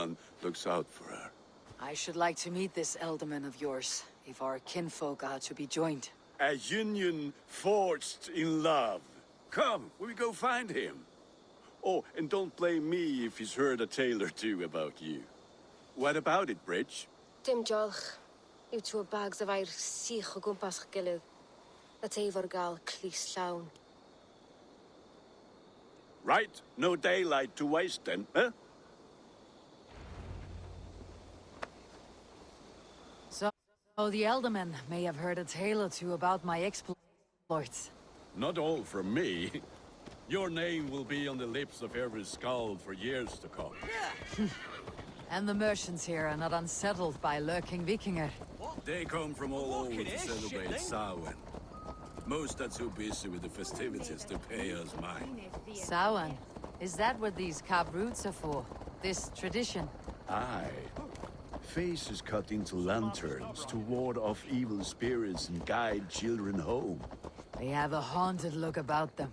everyone looks out for her. I should like to meet this Elderman of yours, if our kinfolk are to be joined. A union forged in love. Come, we go find him. Oh, and don't blame me if he's heard a tale or two about you. What about it, Bridge? Dim diolch. Yw tŵ bags of air sych o gwmpas ych gilydd. That efo'r gael clis llawn. Right, no daylight to waste then, huh? So the Elderman may have heard a tale or two about my exploits. Not all from me. Your name will be on the lips of every skald for years to come. And the merchants here are not unsettled by lurking Vikinger. They come from all over to celebrate Samhain. Most are too busy with the festivities to pay us mind. Samhain? Is that what these carved roots are for? This tradition? Aye. Faces cut into lanterns to ward off evil spirits and guide children home. They have a haunted look about them.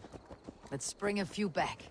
Let's bring a few back.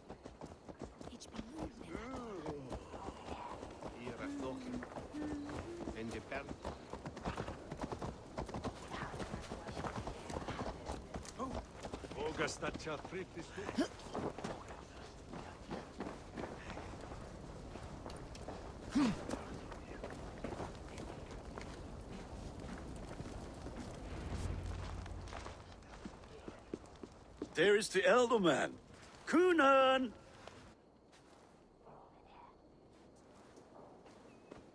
There is the Elderman. Kunan!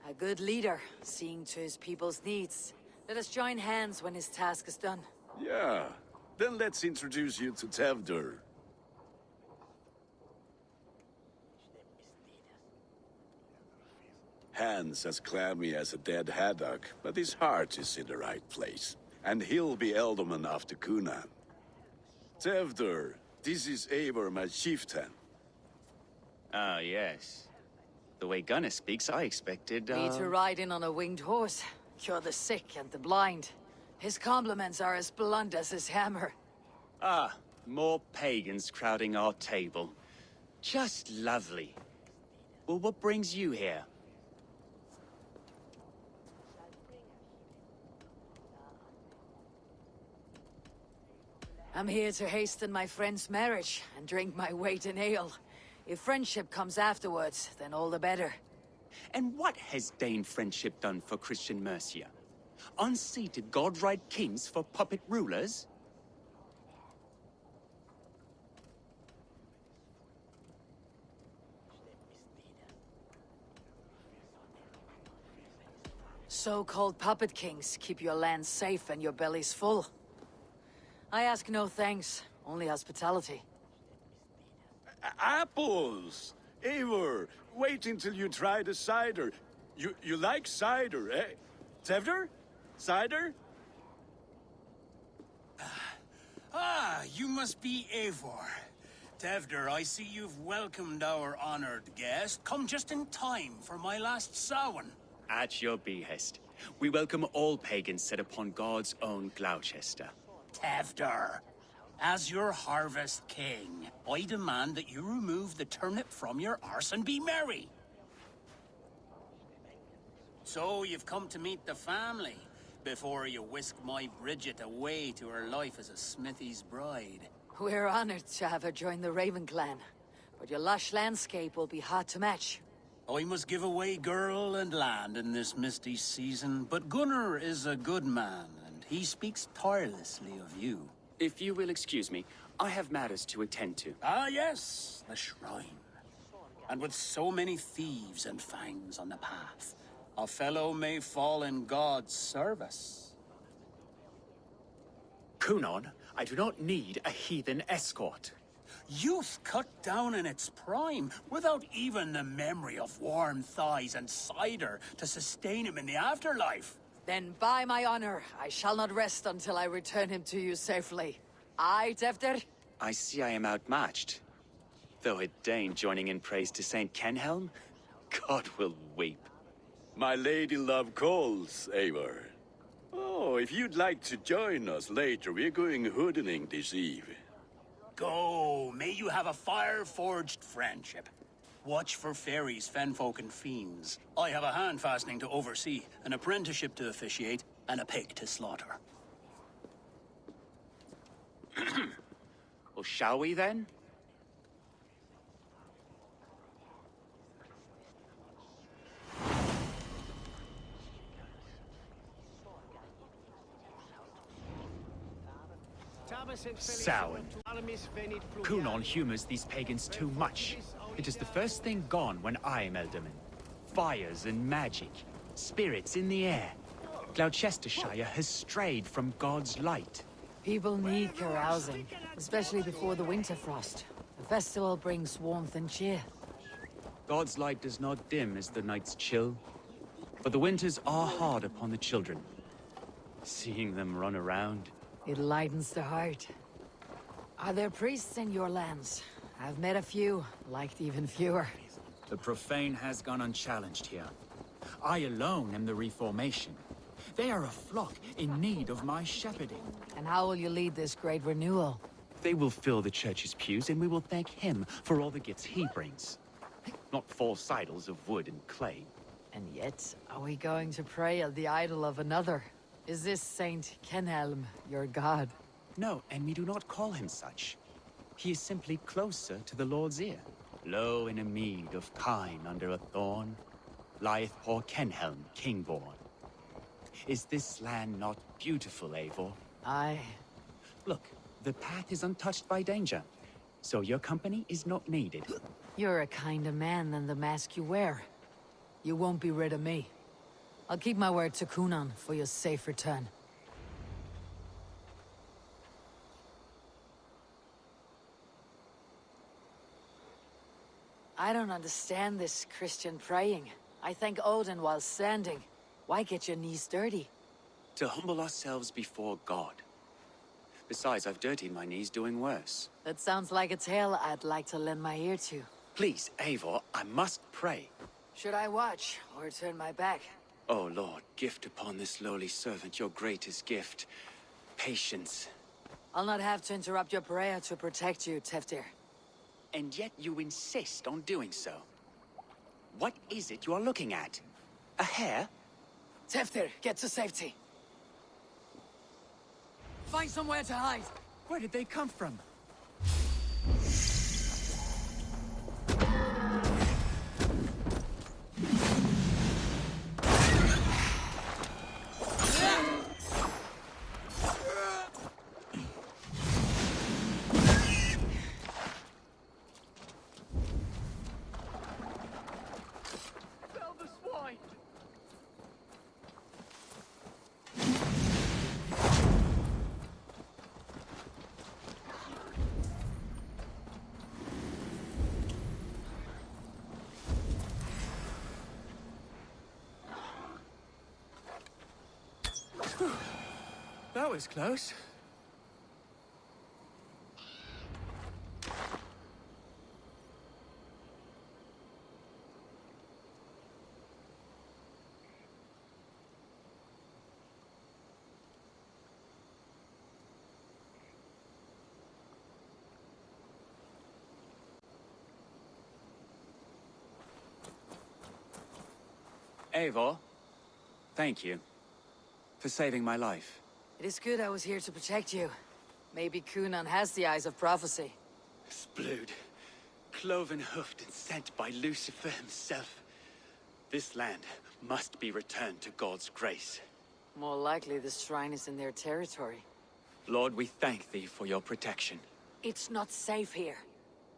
A good leader, seeing to his people's needs. Let us join hands when his task is done. Yeah. Then let's introduce you to Tevdur. Hands as clammy as a dead haddock, but his heart is in the right place. And he'll be Elderman after Kunan. Tevdur, this is Eivor, my chieftain. Ah, yes. The way Gunnar speaks, I expected, Me to ride in on a winged horse, cure the sick and the blind. His compliments are as blunt as his hammer. Ah, more pagans crowding our table. Just lovely. Well, what brings you here? I'm here to hasten my friend's marriage and drink my weight in ale. If friendship comes afterwards, then all the better. And what has Dane friendship done for Christian Mercia? Unseated god-right kings for puppet rulers? So-called puppet kings keep your lands safe and your bellies full. I ask no thanks, only hospitality. Apples! Eivor, wait until you try the cider. You like cider, eh? Tevdur? Cider? Ah, you must be Eivor. Tevdur, I see you've welcomed our honored guest. Come just in time for my last Samhain. At your behest. We welcome all pagans set upon God's own Gloucester. Tevdur, as your harvest king, I demand that you remove the turnip from your arse and be merry. So you've come to meet the family, before you whisk my Bridget away to her life as a smithy's bride. We're honored to have her join the Raven clan, but your lush landscape will be hard to match. I must give away girl and land in this misty season, but Gunnar is a good man, and he speaks tirelessly of you. If you will excuse me, I have matters to attend to. Ah yes, the shrine. And with so many thieves and fangs on the path, a fellow may fall in God's service. Kunon, I do not need a heathen escort. Youth cut down in its prime, without even the memory of warm thighs and cider to sustain him in the afterlife. Then by my honor, I shall not rest until I return him to you safely. Aye, Tevdur? I see I am outmatched. Though a Dane joining in praise to Saint Kenhelm, God will weep. My lady love calls, Eivor. Oh, if you'd like to join us later, we're going hoodening this eve. Go, may you have a fire-forged friendship. Watch for fairies, fenfolk, and fiends. I have a hand fastening to oversee, an apprenticeship to officiate, and a pig to slaughter. Well, shall we then? Samhain. Cunon humors these pagans too much. It is the first thing gone when I am Elderman. Fires and magic, spirits in the air. Gloucestershire has strayed from God's light. People need carousing, especially before the winter frost. The festival brings warmth and cheer. God's light does not dim as the nights chill, for the winters are hard upon the children. Seeing them run around. It lightens the heart. Are there priests in your lands? I've met a few, liked even fewer. The profane has gone unchallenged here. I alone am the Reformation. They are a flock in need of my shepherding. And how will you lead this great renewal? They will fill the church's pews, and we will thank him for all the gifts he brings. Not false idols of wood and clay. And yet, are we going to pray at the idol of another? Is this Saint Kenhelm your god? No, and we do not call him such. He is simply closer to the Lord's ear. Low in a mead of kine under a thorn, lieth poor Kenhelm, king-born. Is this land not beautiful, Eivor? Aye. Look, the path is untouched by danger, so your company is not needed. You're a kinder man than the mask you wear. You won't be rid of me. I'll keep my word to Cunon for your safe return. I don't understand this Christian praying. I thank Odin while standing. Why get your knees dirty? To humble ourselves before God. Besides, I've dirtied my knees doing worse. That sounds like a tale I'd like to lend my ear to. Please, Eivor, I must pray. Should I watch, or turn my back? Oh Lord, gift upon this lowly servant your greatest gift. Patience. I'll not have to interrupt your prayer to protect you, Teftir. And yet you insist on doing so. What is it you are looking at? A hare? Teftir, get to safety. Find somewhere to hide. Where did they come from? That was close. Eivor, thank you for saving my life. It is good I was here to protect you. Maybe Cunon has the eyes of prophecy. Splood, cloven-hoofed and sent by Lucifer himself. This land must be returned to God's grace. More likely this shrine is in their territory. Lord, we thank thee for your protection. It's not safe here.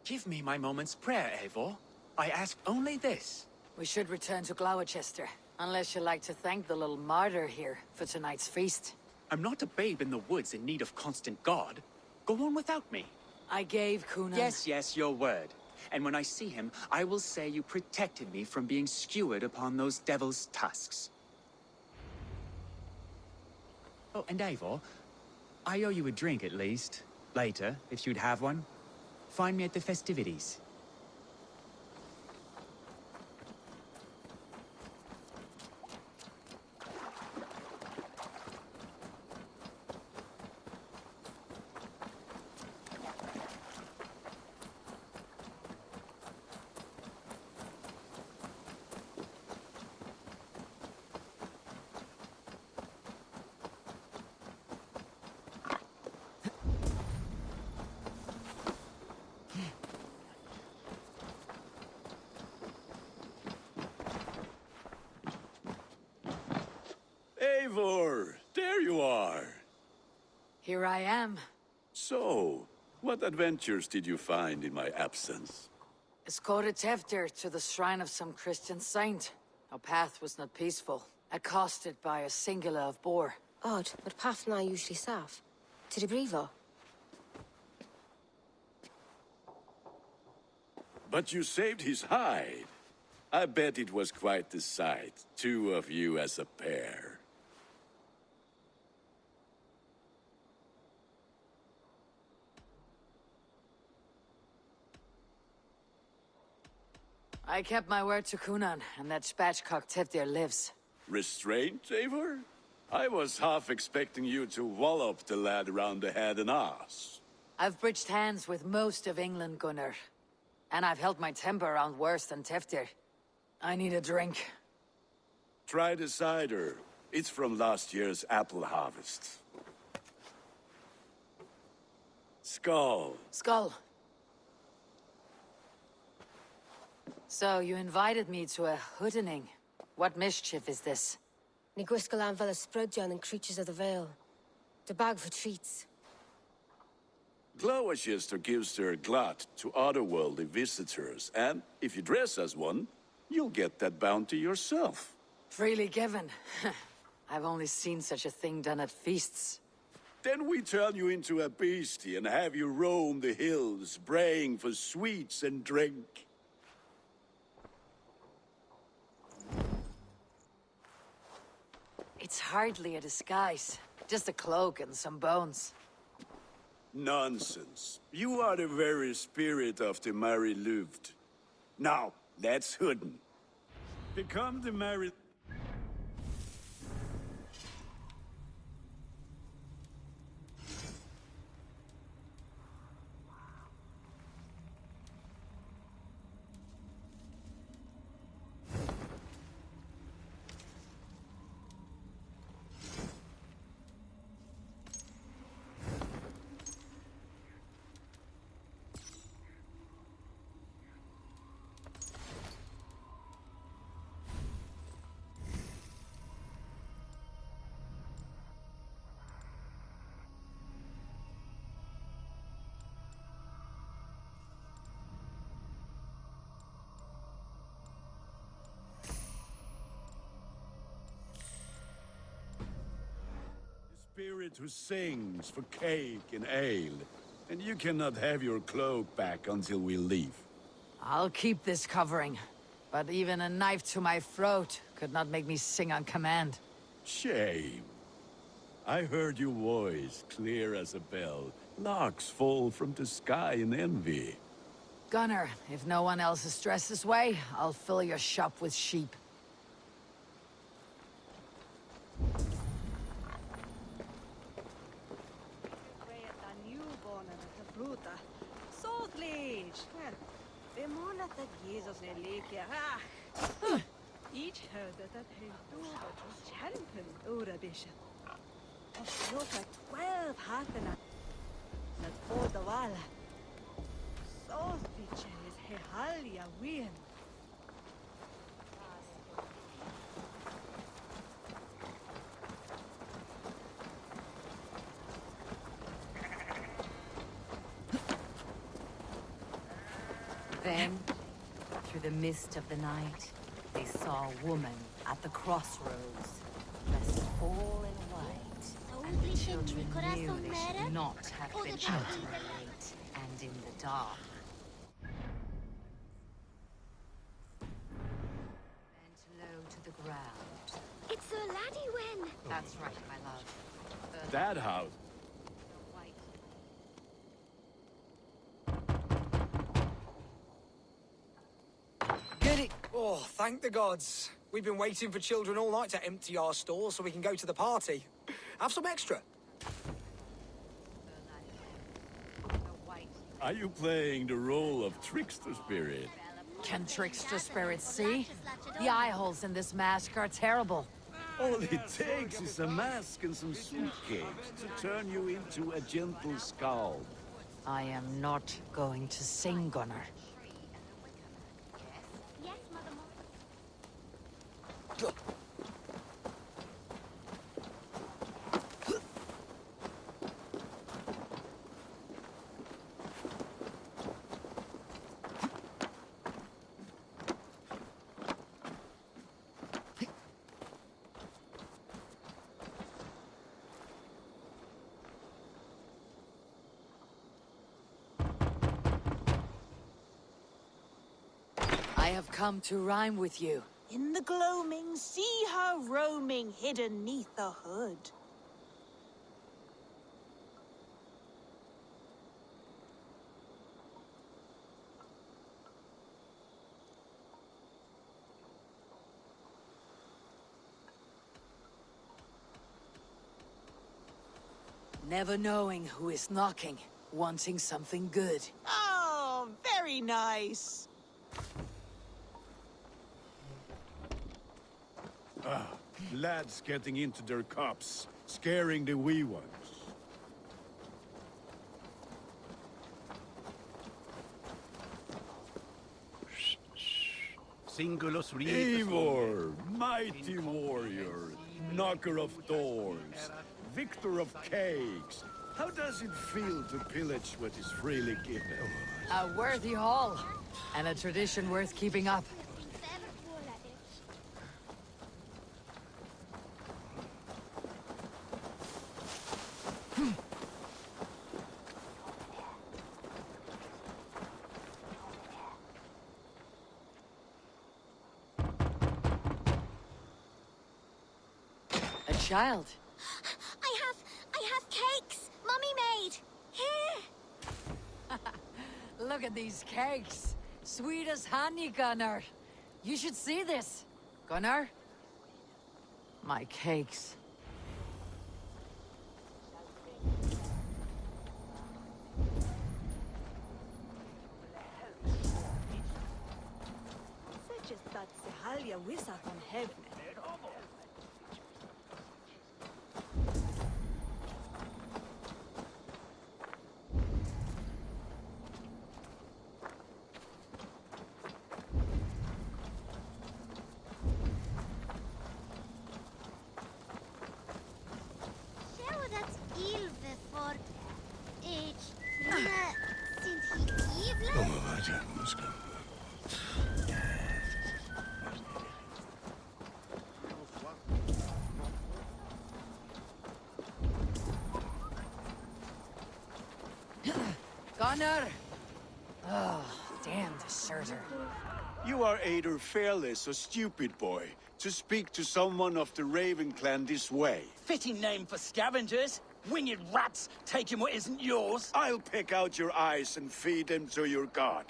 Give me my moment's prayer, Eivor. I ask only this. We should return to Gloucester, unless you'd like to thank the little martyr here for tonight's feast. I'm not a babe in the woods in need of constant guard. Go on without me. I gave Cunon... Yes, your word. And when I see him, I will say you protected me from being skewered upon those devil's tusks. Oh, and Eivor, I owe you a drink at least. Later, if you'd have one. Find me at the festivities. Eivor! There you are! Here I am. So, what adventures did you find in my absence? Escorted Tevdir to the shrine of some Christian saint. Our path was not peaceful, accosted by a singular of boar. Odd, but path na usually safe. To the brifo. But you saved his hide. I bet it was quite the sight, two of you as a pair. I kept my word to Kunan, and that spatchcock Tevdir lives. Restraint, Eivor? I was half expecting you to wallop the lad around the head and ass. I've bridged hands with most of England, Gunnar. And I've held my temper around worse than Tevdir. I need a drink. Try the cider. It's from last year's apple harvest. Skull. Skull. So, you invited me to a hoodening. What mischief is this? Ni gwisgalan fel ysbrydion and creatures of the Vale. The bag for treats. Gloucester gives their glut to otherworldly visitors, and if you dress as one, you'll get that bounty yourself. Freely given. I've only seen such a thing done at feasts. Then we turn you into a beastie and have you roam the hills, braying for sweets and drink. It's hardly a disguise. Just a cloak and some bones. Nonsense. You are the very spirit of the Mary Luft. Now, let's hooden. Become the Mary... Spirit who sings for cake and ale. And you cannot have your cloak back until we leave. I'll keep this covering. But even a knife to my throat could not make me sing on command. Shame. I heard your voice clear as a bell. Larks fall from the sky in envy. Gunnar, if no one else is dressed this way, I'll fill your shop with sheep. Each herde that held over to champion Ura Bishop. Of look at 12 Hathana that for the Vahalla. So bitches Hehalia win. Then, through the mist of the night, they saw a woman at the crossroads, dressed all in white, and the children knew they should not have been out in the light and in the dark. Bent low to the ground. It's a laddie wen. That's right, my love. That house. White. Goody! Oh, thank the gods. We've been waiting for children all night to empty our stores so we can go to the party. Have some extra. Are you playing the role of trickster spirit? Can trickster spirits see? The eye holes in this mask are terrible. All it takes is a mask and some sweet cakes to turn you into a gentle skull. I am not going to sing, Gunnar. Yes, Mother. have come to rhyme with you. In the gloaming, see her roaming hidden neath the hood. Never knowing who is knocking, wanting something good. Oh, very nice. Lads getting into their cups, scaring the wee ones. Singulus Eivor, mighty warrior, knocker of doors, victor of cakes. How does it feel to pillage what is freely given? A worthy haul, and a tradition worth keeping up. A child. I have cakes Mummy made. Here. Look at these cakes. Sweet as honey, Gunnar. You should see this. Gunnar? My cakes. Such as that vahalla wisa from heaven. Sjå dat ilve for sint hivle. Gunnar! Oh, damn deserter. You are either fearless or stupid, boy, to speak to someone of the Raven clan this way. Fitting name for scavengers. Winged rats taking what isn't yours. I'll pick out your eyes and feed them to your god.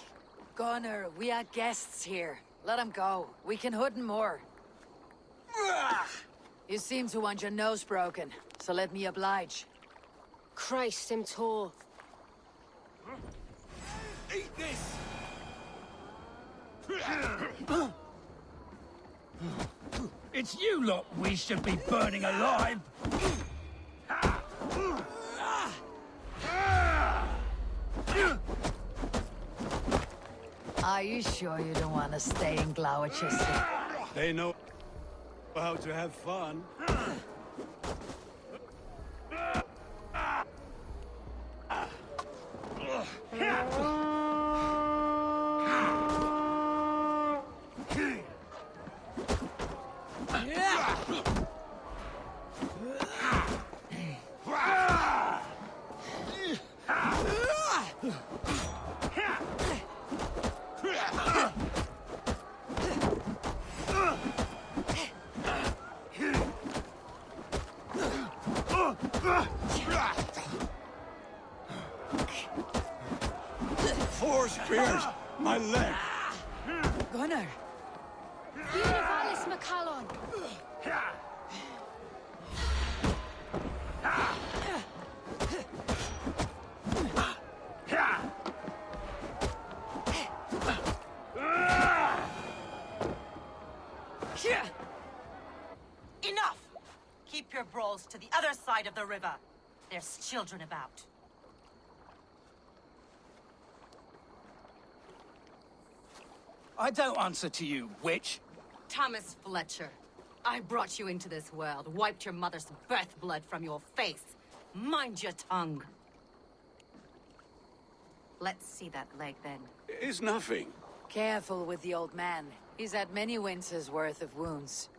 Gunnar, we are guests here. Let him go. We can hood him more. You seem to want your nose broken, so let me oblige. Christ him tall. Eat this! It's you lot we should be burning alive. Are you sure you don't want to stay in Gloucester? They know how to have fun. Four spears! My leg! Gunnar! Univalis Macallon. Enough! Keep your brawls to the other side of the river. There's children about. I don't answer to you, witch. Thomas Fletcher, I brought you into this world, wiped your mother's birth blood from your face. Mind your tongue. Let's see that leg, then. It's nothing. Careful with the old man. He's had many winters' worth of wounds.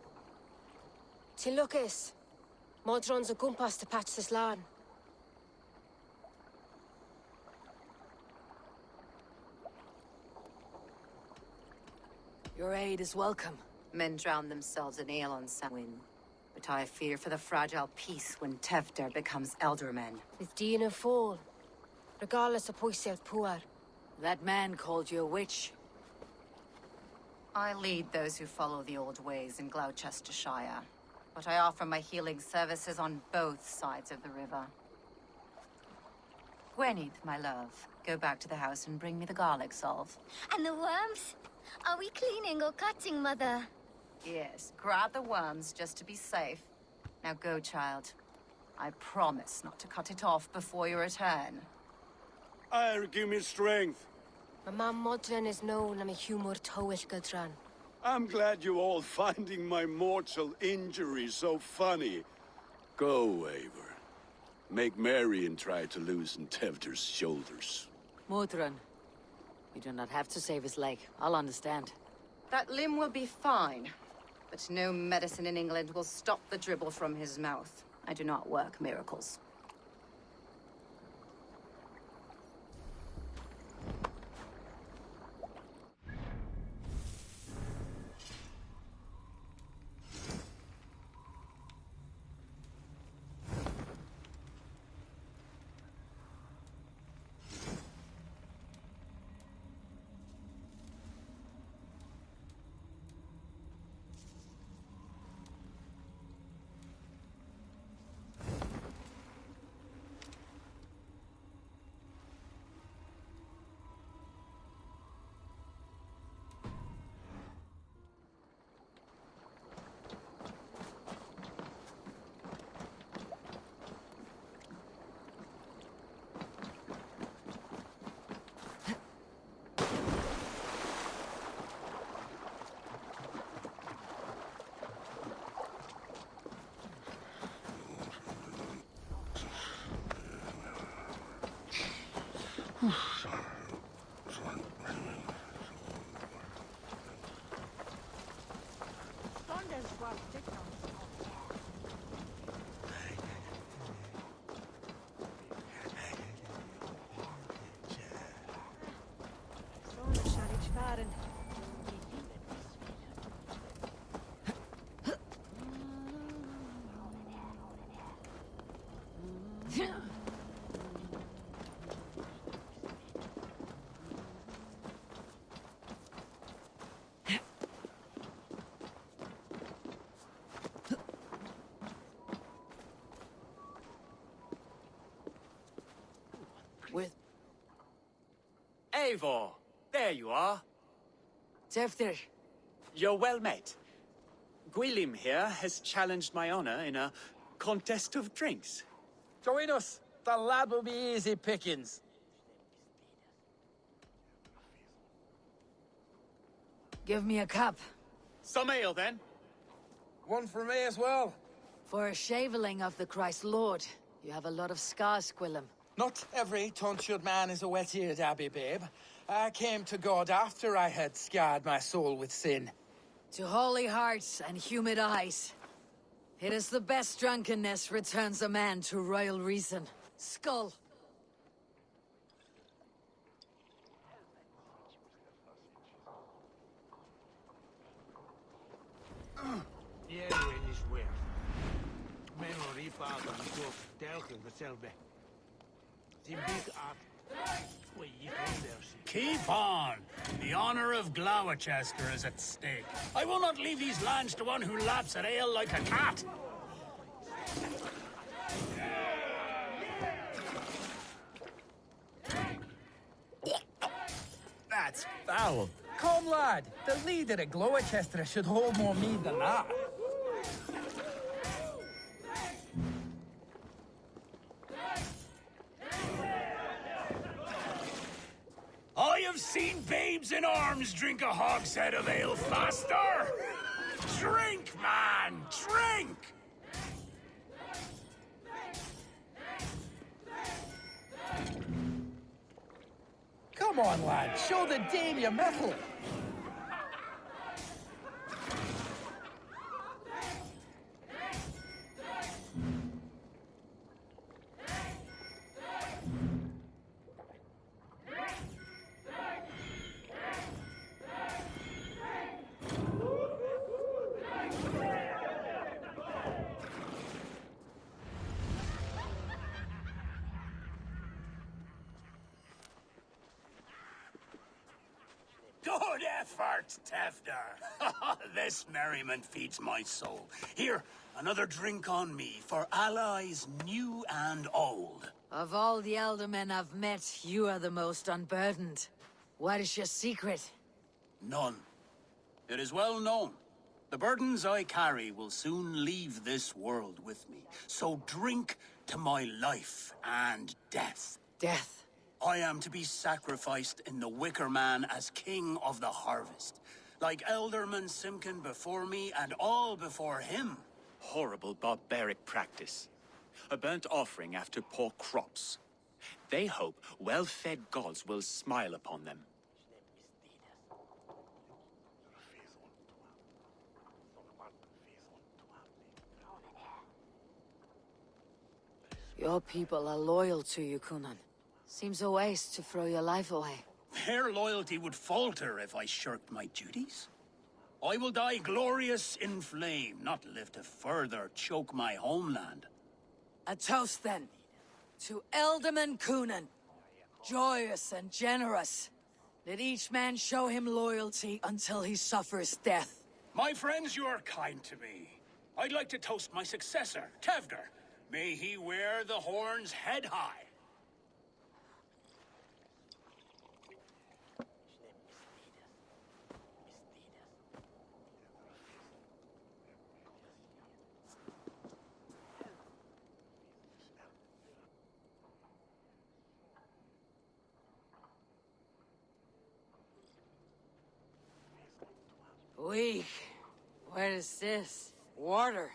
Till Lucas. Modron's a gumpas to patch this lawn. Your aid is welcome. Men drown themselves in ale on Samhain. But I fear for the fragile peace when Tevder becomes eldermen. With Dina fall. Regardless of pwysedd pŵar. That man called you a witch. I lead those who follow the old ways in Gloucestershire. But I offer my healing services on both sides of the river. Gwenith, my love, go back to the house and bring me the garlic salve. And the worms? Are we cleaning or cutting, Mother? Yes, grab the worms just to be safe. Now go, child. I promise not to cut it off before you return. Ire, give me strength. My mam modren is known am a humor tywyll gydran. I'm glad you all finding my mortal injury so funny. Go, Eivor. Make merry and try to loosen Tevder's shoulders. Modron. You do not have to save his leg. I'll understand. That limb will be fine. But no medicine in England will stop the dribble from his mouth. I do not work miracles. With Eivor, there you are. Tevder. You're well met. Gwilym here has challenged my honor in a contest of drinks. Join us. The lad will be easy pickings. Give me a cup. Some ale, then. One for me as well. For a shaveling of the Christ Lord. You have a lot of scars, Gwilym. Not every tonsured man is a wet-eared abbey, babe. I came to God after I had scarred my soul with sin. To holy hearts and humid eyes. It is the best drunkenness returns a man to royal reason. Skull. Keep on. The honor of Gloucester is at stake. I will not leave these lands to one who laps at ale like a cat. That's foul. Come, lad. The leader of Gloucester should hold more mead than that. I have seen babes in arms drink a hogshead of ale faster. Drink, man, drink! Come on, lad. Show the dame your mettle. Good effort, Tevder. This merriment feeds my soul. Here, another drink on me for allies new and old. Of all the Eldermen I've met, you are the most unburdened. What is your secret? None. It is well known. The burdens I carry will soon leave this world with me. So drink to my life and death. Death? I am to be sacrificed in the Wicker Man as king of the harvest. Like Elderman Simkin before me and all before him. Horrible barbaric practice. A burnt offering after poor crops. They hope well-fed gods will smile upon them. Your people are loyal to you, Kunan. Seems a waste to throw your life away. Their loyalty would falter if I shirked my duties. I will die glorious in flame, not live to further choke my homeland. A toast, then. To Elderman Kunan. Joyous and generous. Let each man show him loyalty until he suffers death. My friends, you are kind to me. I'd like to toast my successor, Tevder. May he wear the horns head high. Weak. What is this? Water.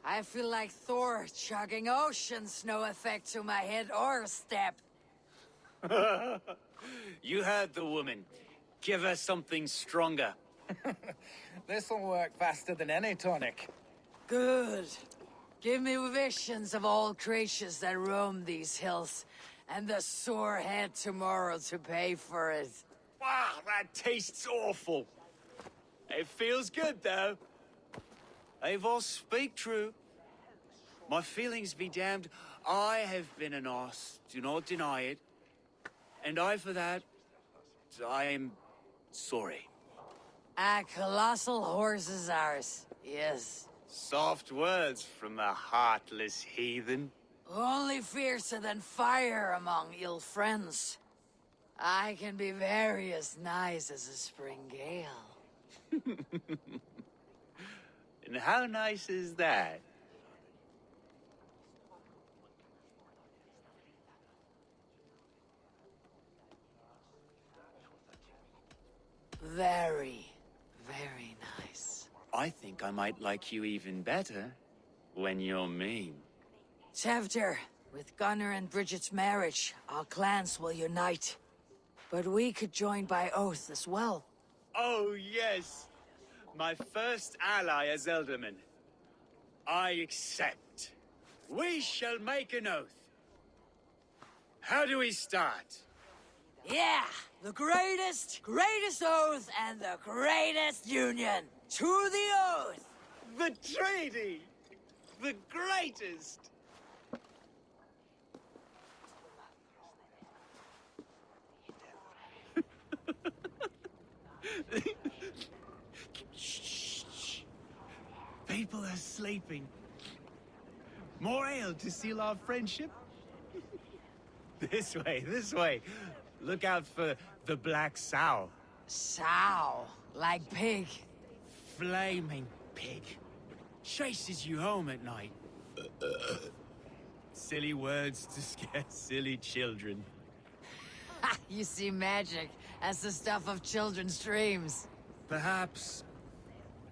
I feel like Thor chugging oceans, no effect to my head or step. You heard the woman. Give her something stronger. This'll work faster than any tonic. Good. Give me visions of all creatures that roam these hills, and the sore head tomorrow to pay for it. Wow, that tastes awful. It feels good, though. Eivor, speak true. My feelings be damned. I have been an arse, do not deny it. And I, for that, I am sorry. A colossal horse is ours, yes. Soft words from a heartless heathen. Only fiercer than fire among ill friends. I can be very as nice as a spring gale. And how nice is that? Very, very nice. I think I might like you even better when you're mean. Tevder, with Gunnar and Bridget's marriage, our clans will unite. But we could join by oath as well. Oh, yes. My first ally as Elderman. I accept. We shall make an oath. How do we start? Yeah! The greatest oath and the greatest union! To the oath! The treaty! The greatest! Shh. People are sleeping. More ale to seal our friendship? This way, this way. Look out for the black sow. Sow? Like pig? Flaming pig. Chases you home at night. Silly words to scare silly children. You see magic as the stuff of children's dreams. Perhaps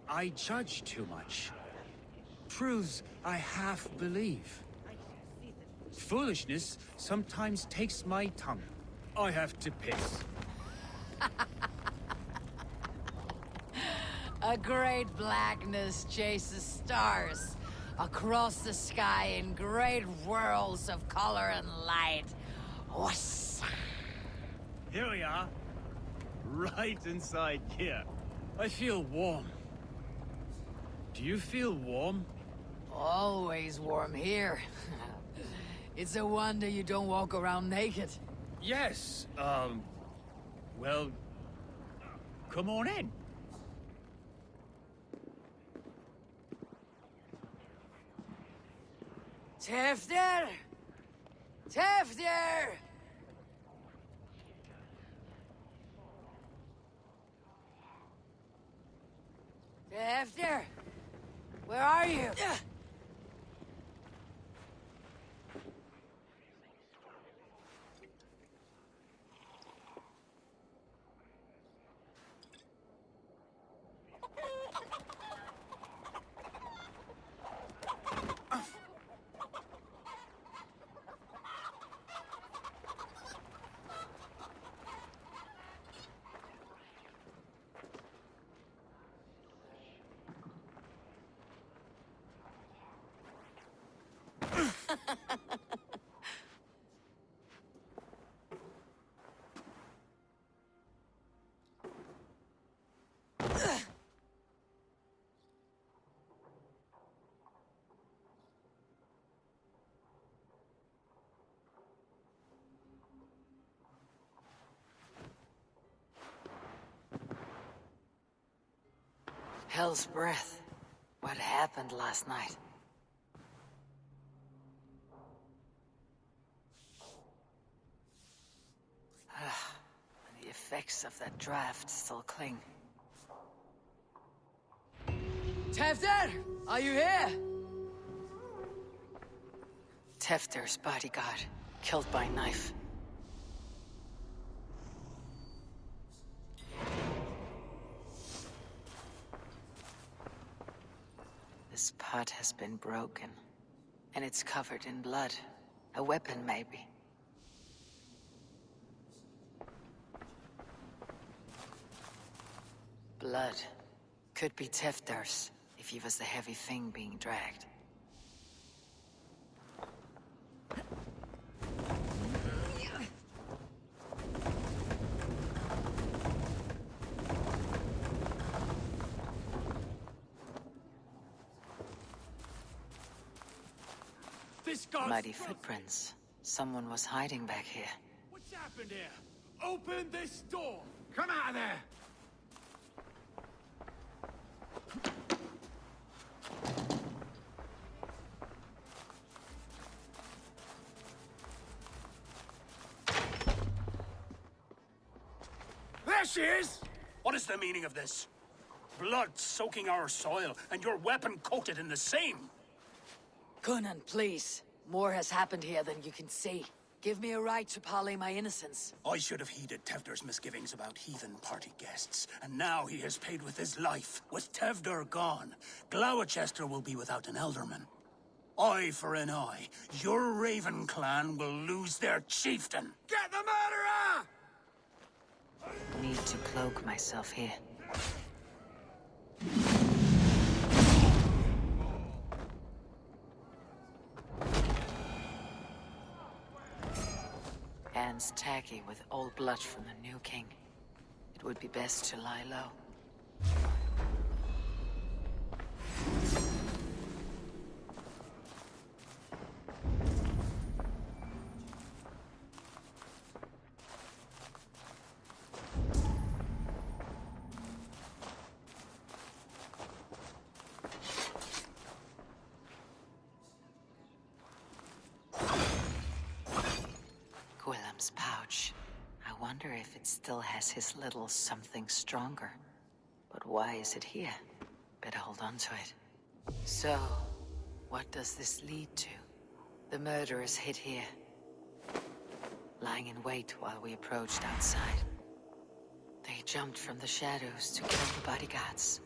I judge too much. Proves I half believe. Foolishness sometimes takes my tongue. I have to piss. A great blackness chases stars across the sky in great whirls of color and light. Whoosh. Here we are. Right inside here. I feel warm. Do you feel warm? Always warm here. It's a wonder you don't walk around naked. Yes, well, Come on in. Tefter! Tefter! Tefter! Where are you? Hell's breath. What happened last night? The effects of that draft still cling. Tefter! Are you here? Tefter's bodyguard, killed by knife. This pot has been broken, and it's covered in blood. A weapon, maybe. Blood. Could be Tefter's, if he was the heavy thing being dragged. Muddy footprints. Someone was hiding back here. What's happened here? Open this door! Come out of there! There she is! What is the meaning of this? Blood soaking our soil, and your weapon coated in the same! Conan, please. More has happened here than you can see. Give me a right to parley my innocence. I should have heeded Tevder's misgivings about heathen party guests, and now he has paid with his life. With Tevder gone, Gloucester will be without an elderman. Eye for an eye. Your Raven clan will lose their chieftain. Get the murderer! Need to cloak myself here. Hands tacky with old blood from the new king. It would be best to lie low. Gwillem's pouch. I wonder if it still has his little something stronger. But why is it here? Better hold on to it. So, what does this lead to? The murderers hid here, lying in wait while we approached outside. They jumped from the shadows to kill the bodyguards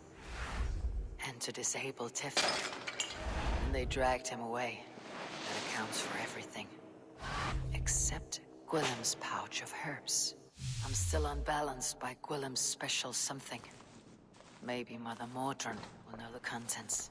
and to disable Tiflin. And they dragged him away. That accounts for everything. Except Gwillem's pouch of herbs. I'm still unbalanced by Gwillem's special something. Maybe Mother Mordrin will know the contents.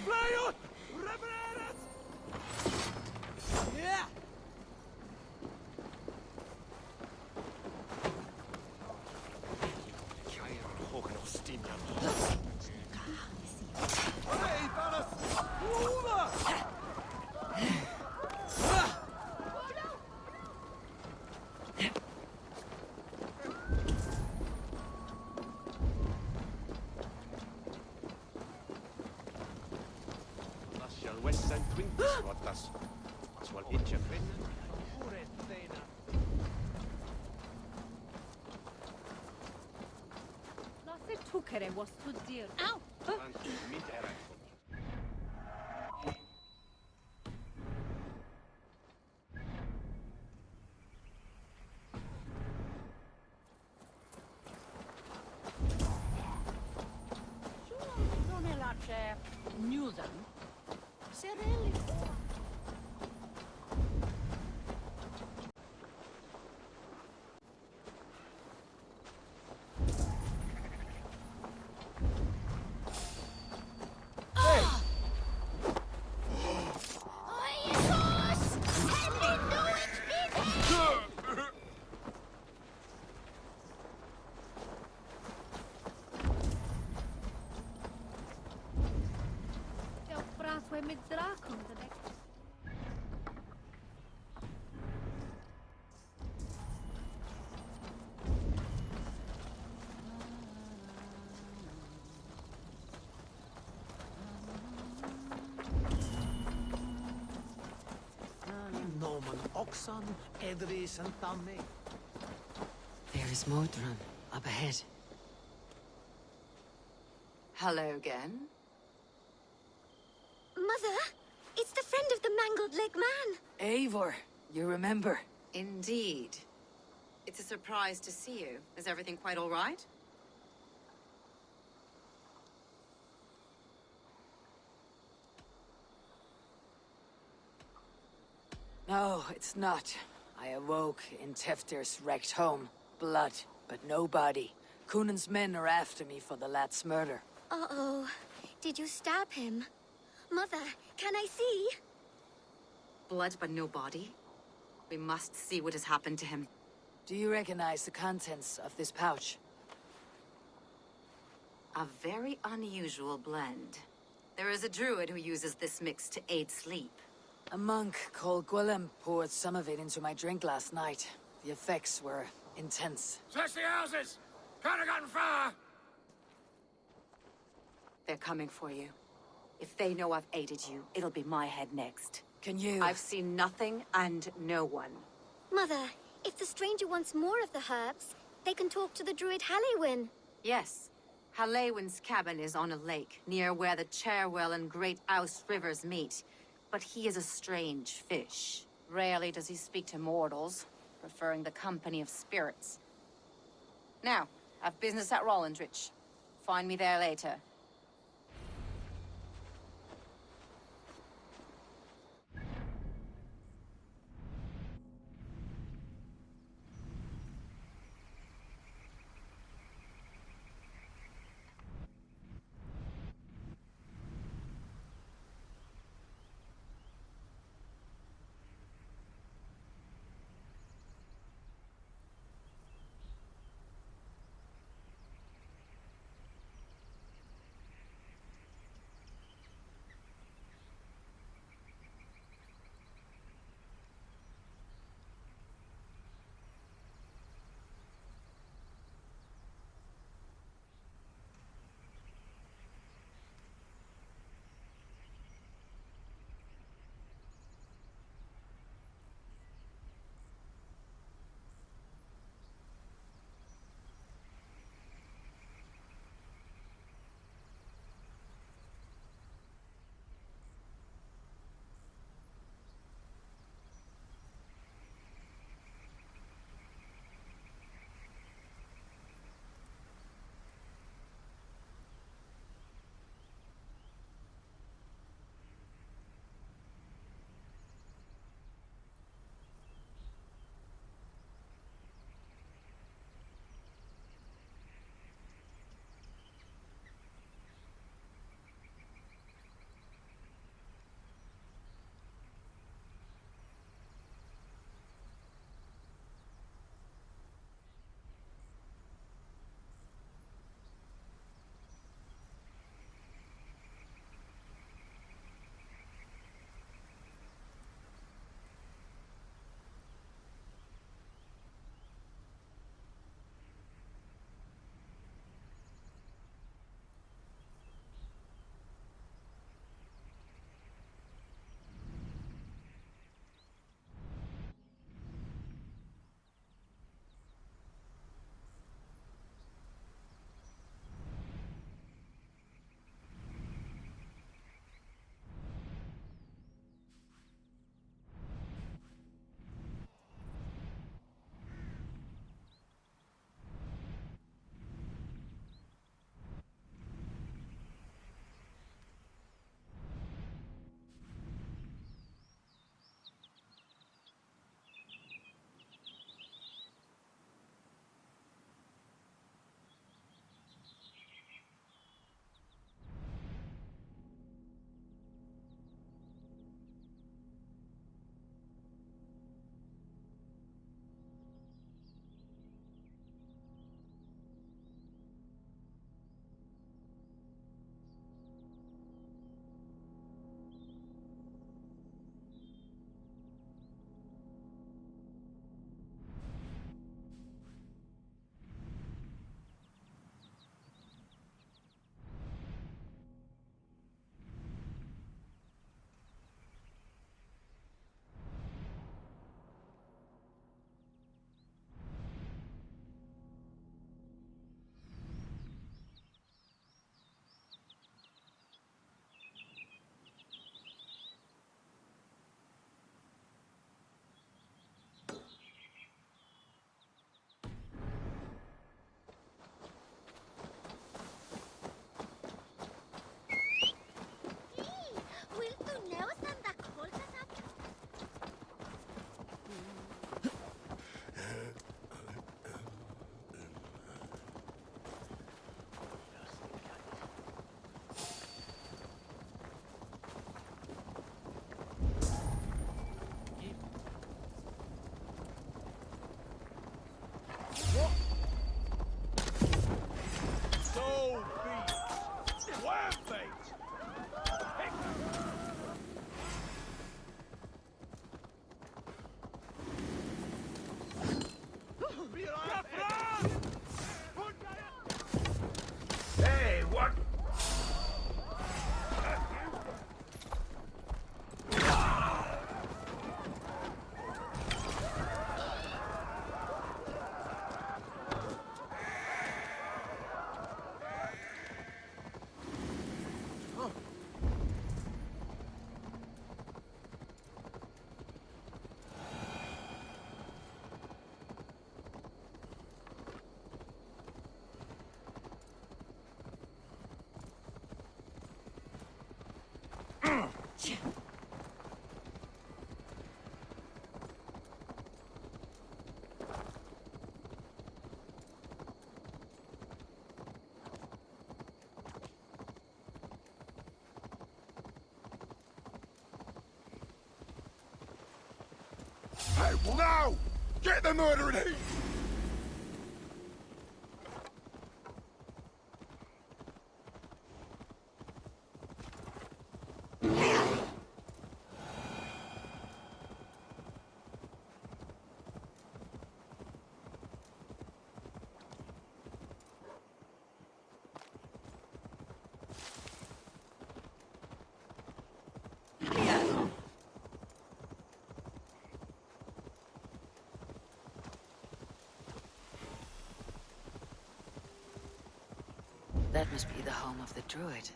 Fly ut! Repareras! Yeah! Hey, Balas! Uva! Lascial Wessan Quintus Rotas. Swal itcha fennen. Lasser tukere was to dear. Ow! Non è la c'è Newsom. Serelli. Jag pratar med drakon direkt. Norman Oxon, Edris and Tammy. There is Modron up ahead. Hello again. Mother, it's the friend of the mangled leg man. Eivor, you remember? Indeed. It's a surprise to see you. Is everything quite all right? No, it's not. I awoke in Teftir's wrecked home. Blood, but no body. Cunan's men are after me for the lad's murder. Uh-oh. Did you stab him? Mother, can I see? Blood but no body? We must see what has happened to him. Do you recognize the contents of this pouch? A very unusual blend. There is a druid who uses this mix to aid sleep. A monk called Gwilym poured some of it into my drink last night. The effects were intense. Search the houses! Can't have gotten far! They're coming for you. If they know I've aided you, it'll be my head next. Can you... I've seen nothing and no one. Mother, if the stranger wants more of the herbs, they can talk to the druid Halliwyn. Yes. Halewin's cabin is on a lake, near where the Cherwell and Great Ouse rivers meet. But he is a strange fish. Rarely does he speak to mortals, preferring the company of spirits. Now, I've business at Rollindrich. Find me there later. Hey, what? Hey, now! Get the murder in here! That must be the home of the druid.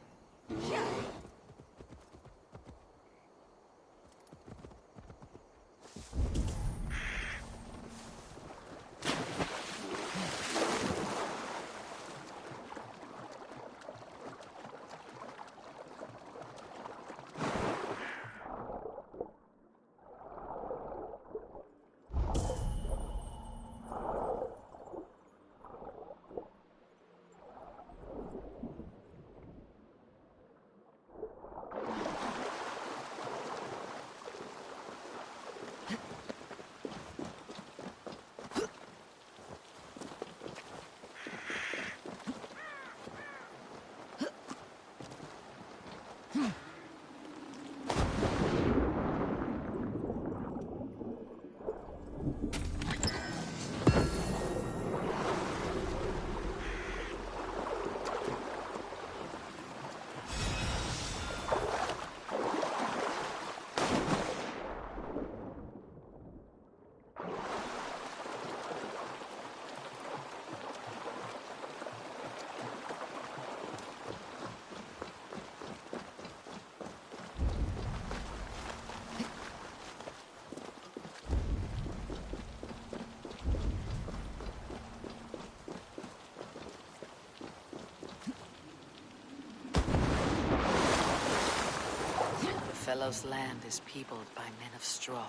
The fellow's land is peopled by men of straw.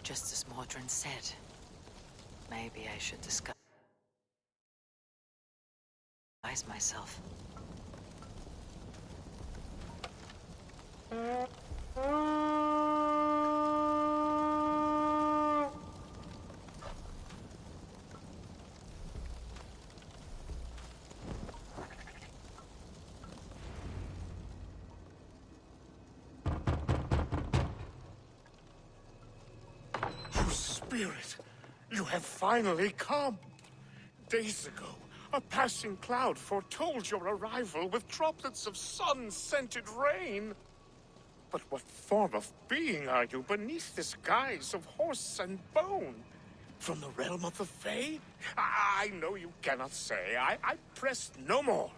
Just as Mordrin said, maybe I should disguise myself. Spirit, you have finally come. Days ago, a passing cloud foretold your arrival with droplets of sun-scented rain. But what form of being are you beneath this guise of horse and bone? From the realm of the Fae? I know you cannot say. I press no more.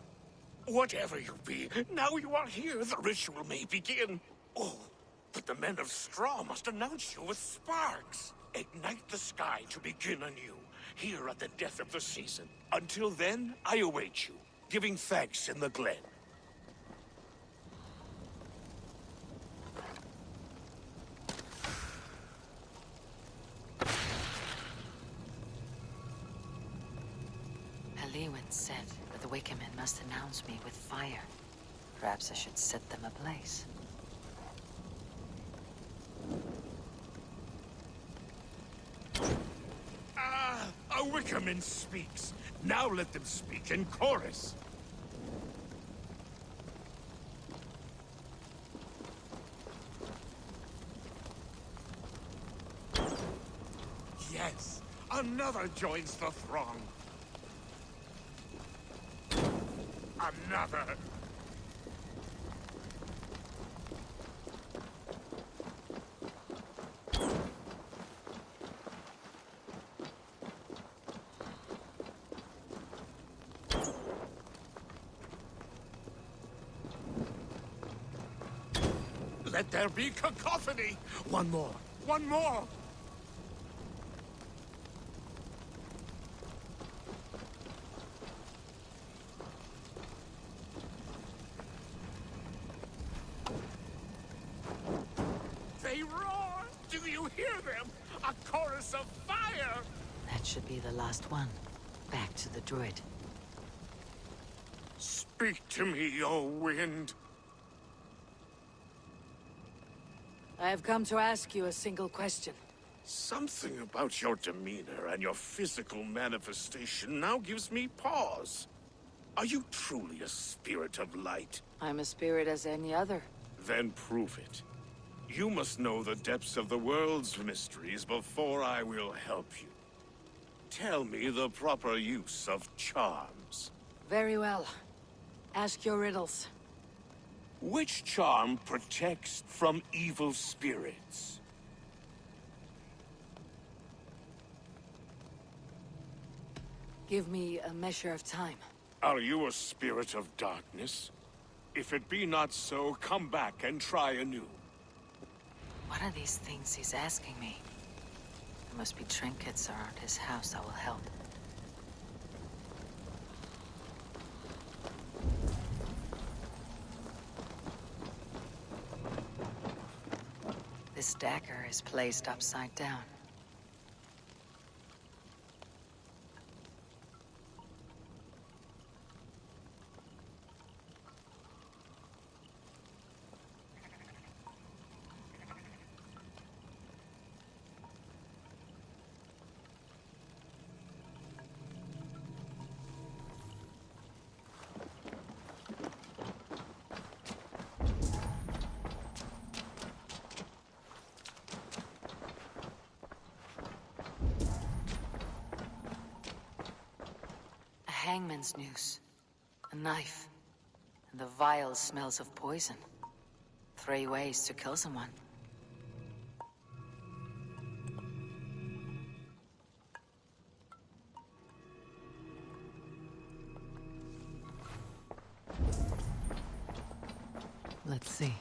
Whatever you be, now you are here, the ritual may begin. Oh, but the men of straw must announce you with sparks. Ignite the sky to begin anew, here at the death of the season. Until then, I await you, giving thanks in the glen. Lewin said that the Wickermen must announce me with fire. Perhaps I should set them ablaze. A Wickerman speaks. Now let them speak in chorus. Yes, another joins the throng. Another. Let there be cacophony! One more! One more! They roar! Do you hear them? A chorus of fire! That should be the last one. Back to the druid. Speak to me, O wind. I have come to ask you a single question. Something about your demeanor and your physical manifestation now gives me pause. Are you truly a spirit of light? I'm a spirit as any other. Then prove it. You must know the depths of the world's mysteries before I will help you. Tell me the proper use of charms. Very well. Ask your riddles. Which charm protects from evil spirits? Give me a measure of time. Are you a spirit of darkness? If it be not so, come back and try anew. What are these things he's asking me? There must be trinkets around his house that will help. This dagger is placed upside down. Hangman's noose, a knife, and the vile smells of poison. 3 ways to kill someone. Let's see.